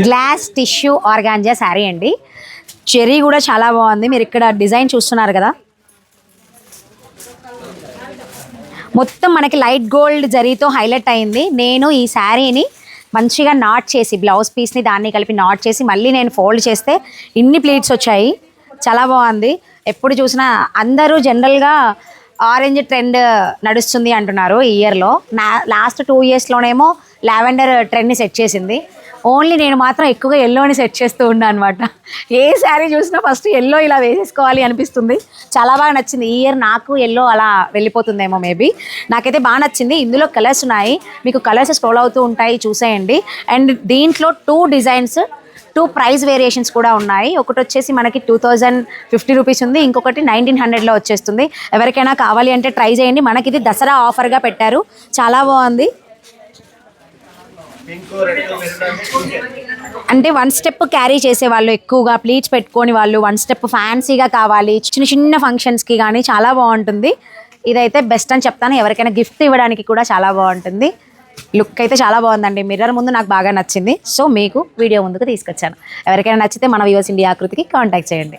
Glass tissue organza sari అండి. Cherry కూడా చాలా బాగుంది. మీరు ఇక్కడ డిజైన్ చూస్తున్నారు కదా, మొత్తం మనకి లైట్ గోల్డ్ జరీతో హైలైట్ అయింది. నేను ఈ శారీని మంచిగా నాట్ చేసి బ్లౌజ్ పీస్ని దాన్ని కలిపి నాట్ చేసి మళ్ళీ నేను ఫోల్డ్ చేస్తే ఇన్ని ప్లీట్స్ వచ్చాయి. చాలా బాగుంది. ఎప్పుడు చూసినా అందరూ జనరల్గా ఆరెంజ్ ట్రెండ్ నడుస్తుంది అంటున్నారు ఈ ఇయర్లో. లాస్ట్ 2 ఇయర్స్లోనేమో లావెండర్ ట్రెండ్ని సెట్ చేసింది. ఓన్లీ నేను మాత్రం ఎక్కువగా ఎల్లోని సెట్ చేస్తూ ఉన్నాను అనమాట. ఏ శారీ చూసినా ఫస్ట్ ఎల్లో ఇలా వేసేసుకోవాలి అనిపిస్తుంది. చాలా బాగా నచ్చింది. ఈ ఇయర్ నాకు ఎల్లో అలా వెళ్ళిపోతుందేమో మేబీ. నాకైతే బాగా నచ్చింది. ఇందులో కలర్స్ ఉన్నాయి, మీకు కలర్స్ స్క్రోల్ అవుతూ ఉంటాయి, చూసేయండి. అండ్ దీంట్లో 2 డిజైన్స్ 2 ప్రైస్ వేరియేషన్స్ కూడా ఉన్నాయి. ఒకటి వచ్చేసి మనకి 2050 రూపీస్ ఉంది, ఇంకొకటి 1900లో వచ్చేస్తుంది. ఎవరికైనా కావాలి అంటే ట్రై చేయండి. మనకి ఇది దసరా ఆఫర్గా పెట్టారు. చాలా బాగుంది. అంటే 1 స్టెప్ క్యారీ చేసే వాళ్ళు, ఎక్కువగా ప్లీట్స్ పెట్టుకొని వాళ్ళు 1 స్టెప్ ఫ్యాన్సీగా కావాలి చిన్న చిన్న ఫంక్షన్స్కి కానీ చాలా బాగుంటుంది. ఇదైతే బెస్ట్ అని చెప్తాను. ఎవరికైనా గిఫ్ట్ ఇవ్వడానికి కూడా చాలా బాగుంటుంది. లుక్ అయితే చాలా బాగుందండి. మిర్రర్ ముందు నాకు బాగా నచ్చింది. సో మీకు వీడియో ముందుకు తీసుకొచ్చాను. ఎవరికైనా నచ్చితే మన వ్యూవర్స్ ఇండియా ఆకృతికి కాంటాక్ట్ చేయండి.